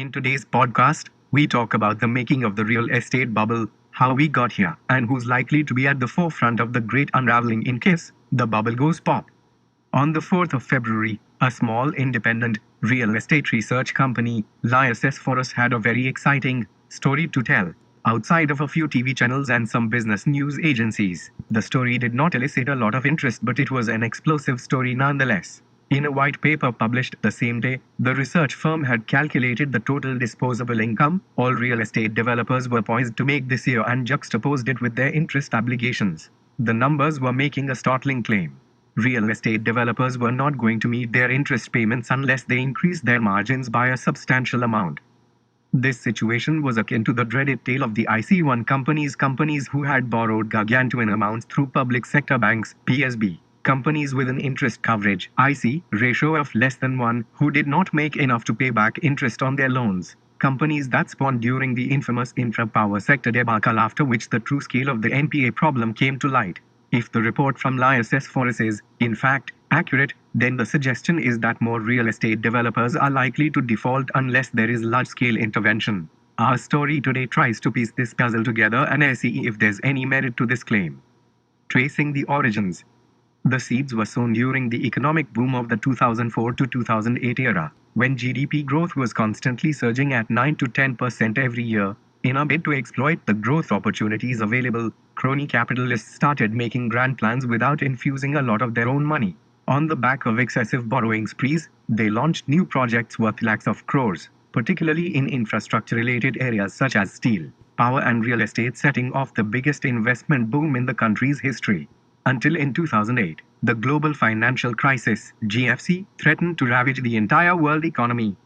In today's podcast, we talk about the making of the real estate bubble, how we got here, and who's likely to be at the forefront of the great unraveling in case the bubble goes pop. On the 4th of February, a small independent real estate research company, Liases Forus, had a very exciting story to tell. Outside of a few TV channels and some business news agencies, the story did not elicit a lot of interest, but it was an explosive story nonetheless. In a white paper published the same day, the research firm had calculated the total disposable income all real estate developers were poised to make this year and juxtaposed it with their interest obligations. The numbers were making a startling claim. Real estate developers were not going to meet their interest payments unless they increased their margins by a substantial amount. This situation was akin to the dreaded tale of the IC1 companies who had borrowed gargantuan amounts through public sector banks, PSB. Companies with an interest coverage IC ratio of less than 1 who did not make enough to pay back interest on their loans. Companies that spawned during the infamous infra-power sector debacle, after which the true scale of the NPA problem came to light. If the report from Liases Forus is, in fact, accurate, then the suggestion is that more real estate developers are likely to default unless there is large-scale intervention. Our story today tries to piece this puzzle together and see if there's any merit to this claim. Tracing the origins. The seeds were sown during the economic boom of the 2004 to 2008 era, when GDP growth was constantly surging at 9 to 10% every year. In a bid to exploit the growth opportunities available, crony capitalists started making grand plans without infusing a lot of their own money. On the back of excessive borrowing sprees, they launched new projects worth lakhs of crores, particularly in infrastructure-related areas such as steel, power and real estate, setting off the biggest investment boom in the country's history. Until in 2008, the global financial crisis, GFC, threatened to ravage the entire world economy.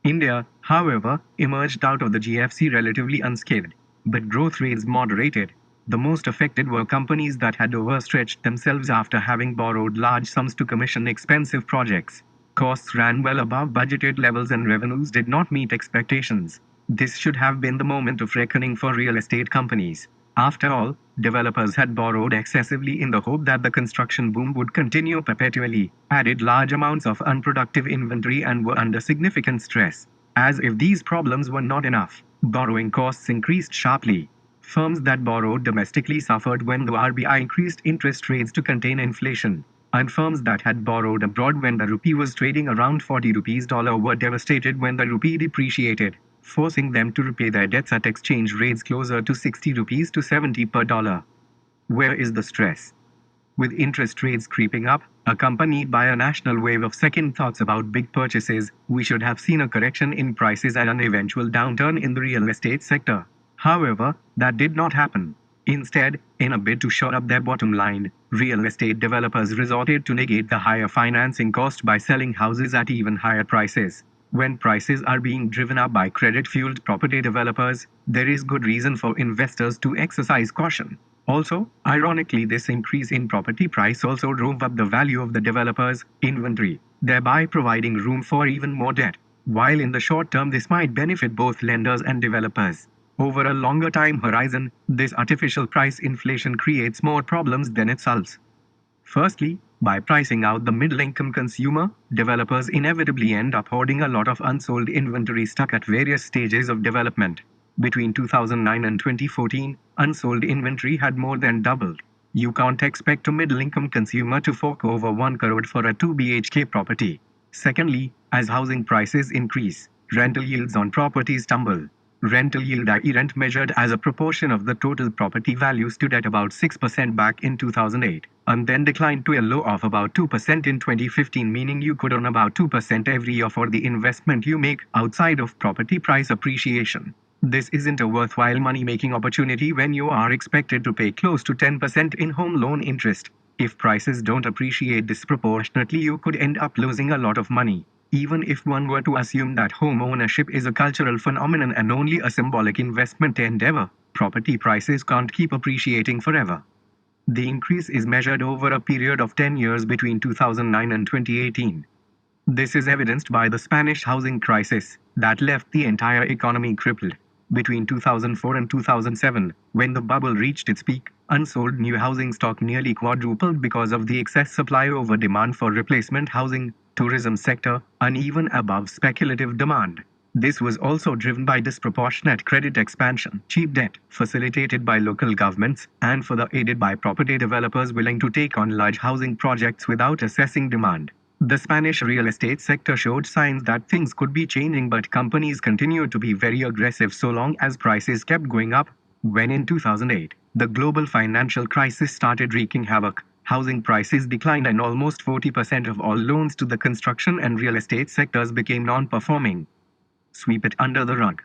India, however, emerged out of the GFC relatively unscathed, but growth rates moderated. The most affected were companies that had overstretched themselves after having borrowed large sums to commission expensive projects. Costs ran well above budgeted levels and revenues did not meet expectations. This should have been the moment of reckoning for real estate companies. After all, developers had borrowed excessively in the hope that the construction boom would continue perpetually, added large amounts of unproductive inventory, and were under significant stress. As if these problems were not enough, borrowing costs increased sharply. Firms that borrowed domestically suffered when the RBI increased interest rates to contain inflation, and firms that had borrowed abroad when the rupee was trading around 40 rupees dollar were devastated when the rupee depreciated, forcing them to repay their debts at exchange rates closer to 60 rupees to 70 per dollar. Where is the stress? With interest rates creeping up, accompanied by a national wave of second thoughts about big purchases, we should have seen a correction in prices and an eventual downturn in the real estate sector. However, that did not happen. Instead, in a bid to shore up their bottom line, real estate developers resorted to negate the higher financing cost by selling houses at even higher prices. When prices are being driven up by credit-fueled property developers, there is good reason for investors to exercise caution. Also, ironically, this increase in property price also drove up the value of the developer's inventory, thereby providing room for even more debt. While in the short term this might benefit both lenders and developers, over a longer time horizon, this artificial price inflation creates more problems than it solves. Firstly, by pricing out the middle-income consumer, developers inevitably end up hoarding a lot of unsold inventory stuck at various stages of development. Between 2009 and 2014, unsold inventory had more than doubled. You can't expect a middle-income consumer to fork over 1 crore for a 2 BHK property. Secondly, as housing prices increase, rental yields on properties tumble. Rental yield, i.e. rent measured as a proportion of the total property value, stood at about 6% back in 2008, and then declined to a low of about 2% in 2015, meaning you could earn about 2% every year for the investment you make outside of property price appreciation. This isn't a worthwhile money-making opportunity when you are expected to pay close to 10% in home loan interest. If prices don't appreciate disproportionately, you could end up losing a lot of money. Even if one were to assume that home ownership is a cultural phenomenon and only a symbolic investment endeavor, property prices can't keep appreciating forever. The increase is measured over a period of 10 years between 2009 and 2018. This is evidenced by the Spanish housing crisis that left the entire economy crippled. Between 2004 and 2007, when the bubble reached its peak, unsold new housing stock nearly quadrupled because of the excess supply over demand for replacement housing, tourism sector, uneven above speculative demand. This was also driven by disproportionate credit expansion, cheap debt facilitated by local governments, and further aided by property developers willing to take on large housing projects without assessing demand. The Spanish real estate sector showed signs that things could be changing, but companies continued to be very aggressive so long as prices kept going up. When in 2008, the global financial crisis started wreaking havoc, housing prices declined and almost 40% of all loans to the construction and real estate sectors became non-performing. Sweep it under the rug.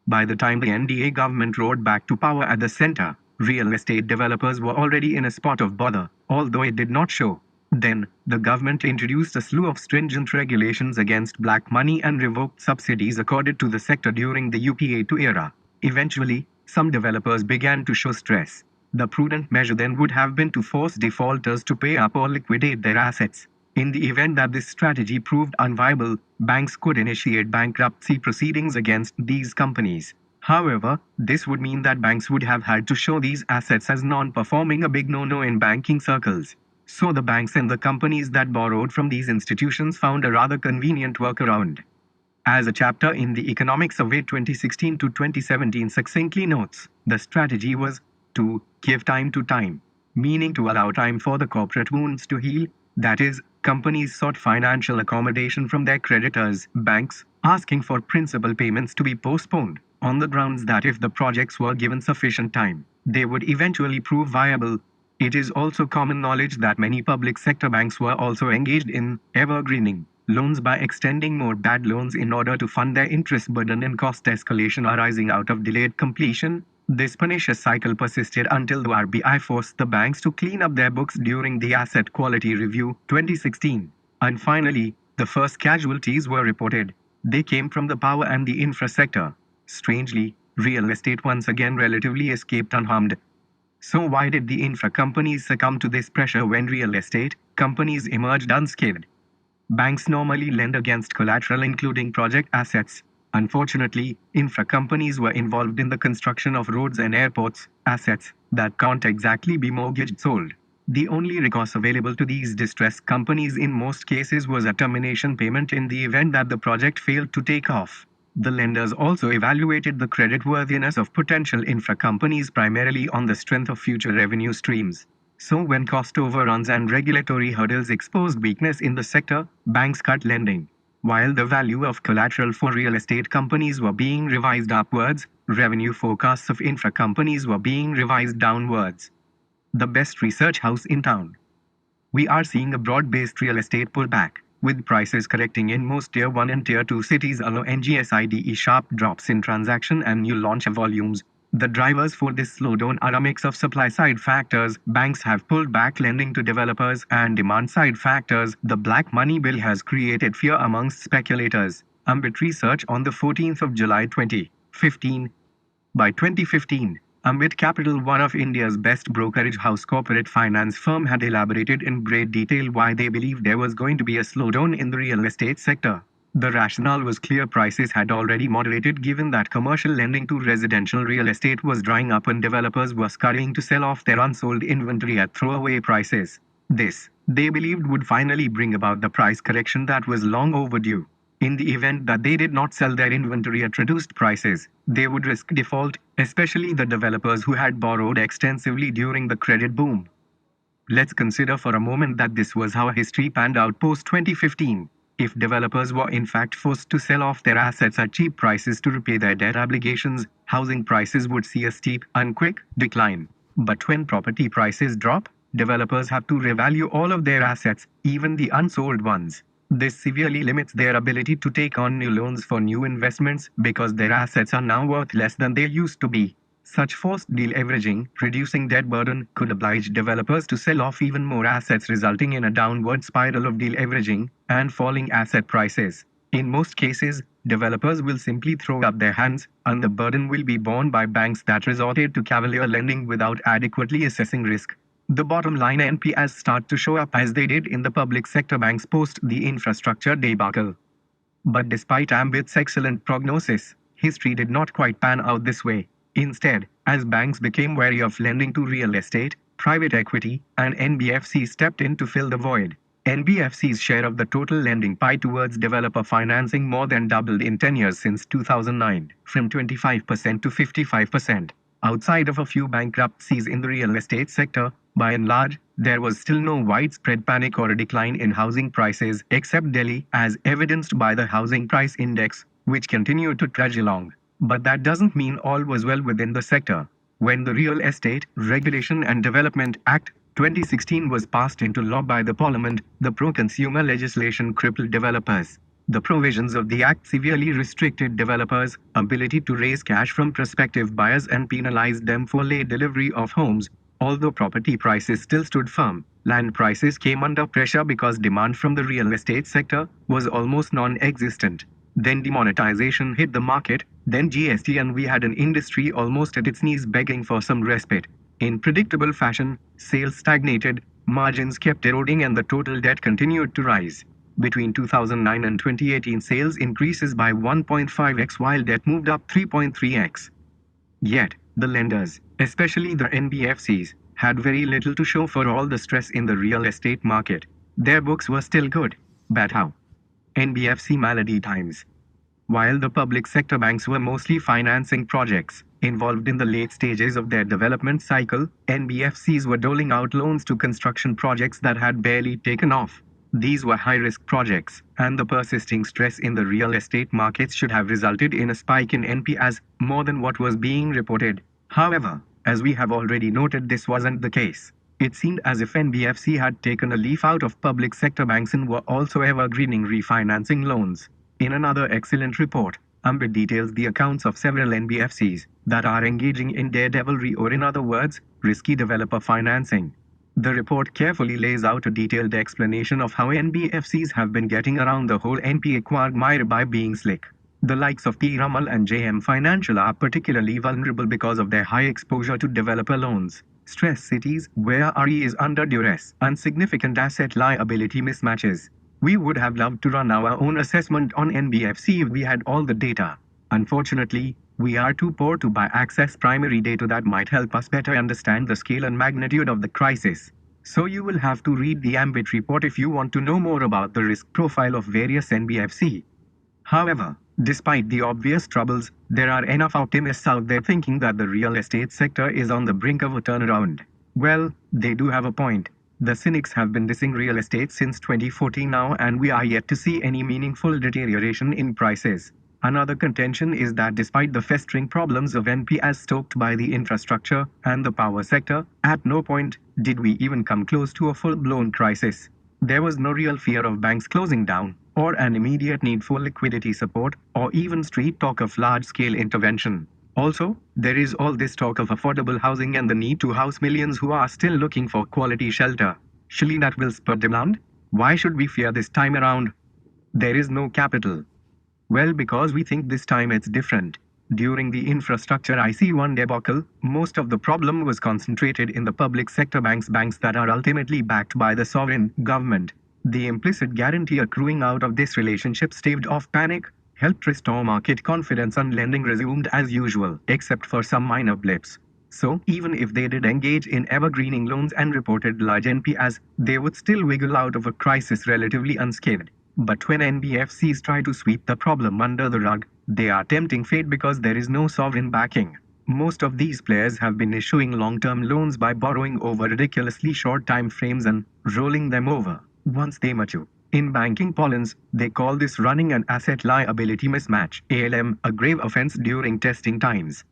By the time the NDA government roared back to power at the center, real estate developers were already in a spot of bother, although it did not show. Then, the government introduced a slew of stringent regulations against black money and revoked subsidies accorded to the sector during the UPA2 era. Eventually, some developers began to show stress. The prudent measure then would have been to force defaulters to pay up or liquidate their assets. In the event that this strategy proved unviable, banks could initiate bankruptcy proceedings against these companies. However, this would mean that banks would have had to show these assets as non-performing, a big no-no in banking circles. So the banks and the companies that borrowed from these institutions found a rather convenient workaround. As a chapter in the Economic Survey 2016 to 2017 succinctly notes, the strategy was to give time to time, meaning to allow time for the corporate wounds to heal. That is, companies sought financial accommodation from their creditors, banks, asking for principal payments to be postponed, on the grounds that if the projects were given sufficient time, they would eventually prove viable. It is also common knowledge that many public sector banks were also engaged in evergreening loans by extending more bad loans in order to fund their interest burden and cost escalation arising out of delayed completion. This pernicious cycle persisted until the RBI forced the banks to clean up their books during the Asset Quality Review 2016. And finally, the first casualties were reported. They came from the power and the infra sector. Strangely, real estate once again relatively escaped unharmed. So why did the infra companies succumb to this pressure when real estate companies emerged unscathed? Banks normally lend against collateral including project assets. Unfortunately, infra companies were involved in the construction of roads and airports, assets that can't exactly be mortgaged sold. The only recourse available to these distressed companies in most cases was a termination payment in the event that the project failed to take off. The lenders also evaluated the creditworthiness of potential infra companies primarily on the strength of future revenue streams. So when cost overruns and regulatory hurdles exposed weakness in the sector, banks cut lending. While the value of collateral for real estate companies were being revised upwards, revenue forecasts of infra companies were being revised downwards. The best research house in town. We are seeing a broad-based real estate pullback, with prices correcting in most Tier 1 and Tier 2 cities along NGSIDE sharp drops in transaction and new launch volumes. The drivers for this slowdown are a mix of supply-side factors. Banks have pulled back lending to developers, and demand-side factors. The black money bill has created fear amongst speculators. Ambit Research on the 14th of July 2015. By 2015, Ambit Capital, one of India's best brokerage house corporate finance firm, had elaborated in great detail why they believed there was going to be a slowdown in the real estate sector. The rationale was clear: prices had already moderated given that commercial lending to residential real estate was drying up and developers were scurrying to sell off their unsold inventory at throwaway prices. This, they believed, would finally bring about the price correction that was long overdue. In the event that they did not sell their inventory at reduced prices, they would risk default, especially the developers who had borrowed extensively during the credit boom. Let's consider for a moment that this was how history panned out post-2015. If developers were in fact forced to sell off their assets at cheap prices to repay their debt obligations, housing prices would see a steep and quick decline. But when property prices drop, developers have to revalue all of their assets, even the unsold ones. This severely limits their ability to take on new loans for new investments because their assets are now worth less than they used to be. Such forced deleveraging, reducing debt burden, could oblige developers to sell off even more assets, resulting in a downward spiral of deleveraging and falling asset prices. In most cases, developers will simply throw up their hands, and the burden will be borne by banks that resorted to cavalier lending without adequately assessing risk. The bottom line NPAs start to show up as they did in the public sector banks post the infrastructure debacle. But despite Ambit's excellent prognosis, history did not quite pan out this way. Instead, as banks became wary of lending to real estate, private equity and NBFC stepped in to fill the void. NBFC's share of the total lending pie towards developer financing more than doubled in 10 years since 2009, from 25% to 55%. Outside of a few bankruptcies in the real estate sector, by and large, there was still no widespread panic or a decline in housing prices except Delhi, as evidenced by the Housing Price Index, which continued to trudge along. But that doesn't mean all was well within the sector. When the Real Estate Regulation and Development Act 2016 was passed into law by the Parliament, the pro-consumer legislation crippled developers. The provisions of the Act severely restricted developers' ability to raise cash from prospective buyers and penalized them for late delivery of homes. Although property prices still stood firm, land prices came under pressure because demand from the real estate sector was almost non-existent. Then demonetization hit the market, then GST, and we had an industry almost at its knees begging for some respite. In predictable fashion, sales stagnated, margins kept eroding, and the total debt continued to rise. Between 2009 and 2018, sales increases by 1.5x while debt moved up 3.3x. Yet, the lenders, especially the NBFCs, had very little to show for all the stress in the real estate market. Their books were still good. But how? NBFC malady times. While the public sector banks were mostly financing projects involved in the late stages of their development cycle, NBFCs were doling out loans to construction projects that had barely taken off. These were high-risk projects, and the persisting stress in the real estate markets should have resulted in a spike in NPAs more than what was being reported. However, as we have already noted, this wasn't the case. It seemed as if NBFC had taken a leaf out of public sector banks and were also evergreening refinancing loans. In another excellent report, Ambit details the accounts of several NBFCs that are engaging in daredevilry, or in other words, risky developer financing. The report carefully lays out a detailed explanation of how NBFCs have been getting around the whole NPA quagmire by being slick. The likes of Piramal and JM Financial are particularly vulnerable because of their high exposure to developer loans. Stress cities, where RE is under duress, and significant asset liability mismatches. We would have loved to run our own assessment on NBFC if we had all the data. Unfortunately, we are too poor to buy access primary data that might help us better understand the scale and magnitude of the crisis. So you will have to read the Ambit report if you want to know more about the risk profile of various NBFC. However, despite the obvious troubles, there are enough optimists out there thinking that the real estate sector is on the brink of a turnaround. Well, they do have a point. The cynics have been dissing real estate since 2014 now, and we are yet to see any meaningful deterioration in prices. Another contention is that despite the festering problems of NPAs stoked by the infrastructure and the power sector, at no point did we even come close to a full-blown crisis. There was no real fear of banks closing down, or an immediate need for liquidity support, or even street talk of large-scale intervention. Also, there is all this talk of affordable housing and the need to house millions who are still looking for quality shelter. Surely that will spur demand? Why should we fear this time around? There is no capital. Well, because we think this time it's different. During the infrastructure IC1 debacle, most of the problem was concentrated in the public sector banks that are ultimately backed by the sovereign government. The implicit guarantee accruing out of this relationship staved off panic, helped restore market confidence, and lending resumed as usual, except for some minor blips. So, even if they did engage in evergreening loans and reported large NPAs, they would still wiggle out of a crisis relatively unscathed. But when NBFCs try to sweep the problem under the rug, they are tempting fate because there is no sovereign backing. Most of these players have been issuing long-term loans by borrowing over ridiculously short time frames and rolling them over once they mature. In banking parlance, they call this running an asset liability mismatch, ALM, a grave offense during testing times.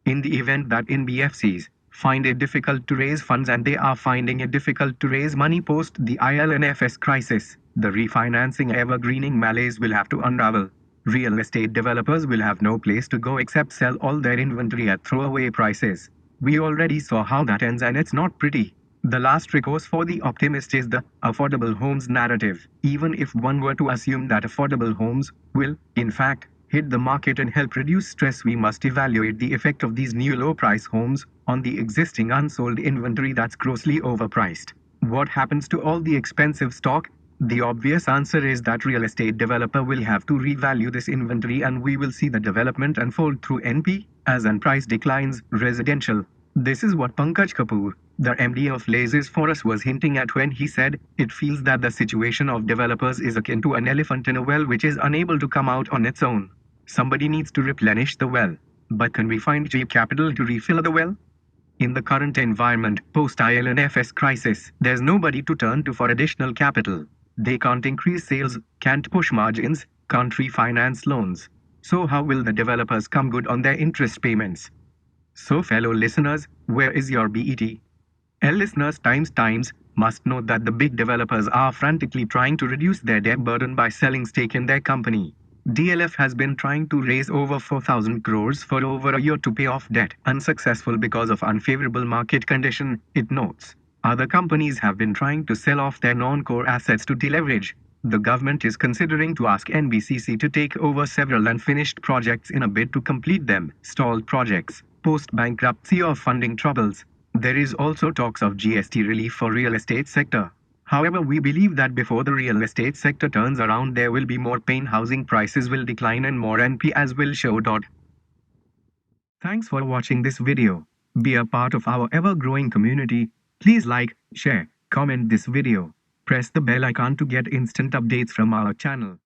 In the event that NBFCs find it difficult to raise funds, and they are finding it difficult to raise money post the IL&FS crisis, the refinancing evergreening malaise will have to unravel. Real estate developers will have no place to go except sell all their inventory at throwaway prices. We already saw how that ends, and it's not pretty. The last recourse for the optimist is the affordable homes narrative. Even if one were to assume that affordable homes will, in fact, hit the market and help reduce stress, we must evaluate the effect of these new low-price homes on the existing unsold inventory that's grossly overpriced. What happens to all the expensive stock? The obvious answer is that real estate developer will have to revalue this inventory, and we will see the development unfold through NP as and price declines. Residential This is what Pankaj Kapoor, the MD of Lays Forest, was hinting at when he said it feels that the situation of developers is akin to an elephant in a well which is unable to come out on its own. Somebody needs to replenish the well. But can we find cheap capital to refill the well? In the current environment, post-IL&FS crisis, there's nobody to turn to for additional capital. They can't increase sales, can't push margins, can't refinance loans. So how will the developers come good on their interest payments? So fellow listeners, where is your BET? Listeners times must know that the big developers are frantically trying to reduce their debt burden by selling stake in their company. DLF has been trying to raise over 4,000 crores for over a year to pay off debt, unsuccessful because of unfavorable market condition, it notes. Other companies have been trying to sell off their non-core assets to deleverage. The government is considering to ask NBCC to take over several unfinished projects in a bid to complete them, stalled projects, post-bankruptcy or funding troubles. There is also talks of GST relief for real estate sector. However, we believe that before the real estate sector turns around, there will be more pain. Housing prices will decline and more NPAs will show. Thanks for watching this video. Be a part of our ever-growing community. Please like, share, comment this video. Press the bell icon to get instant updates from our channel.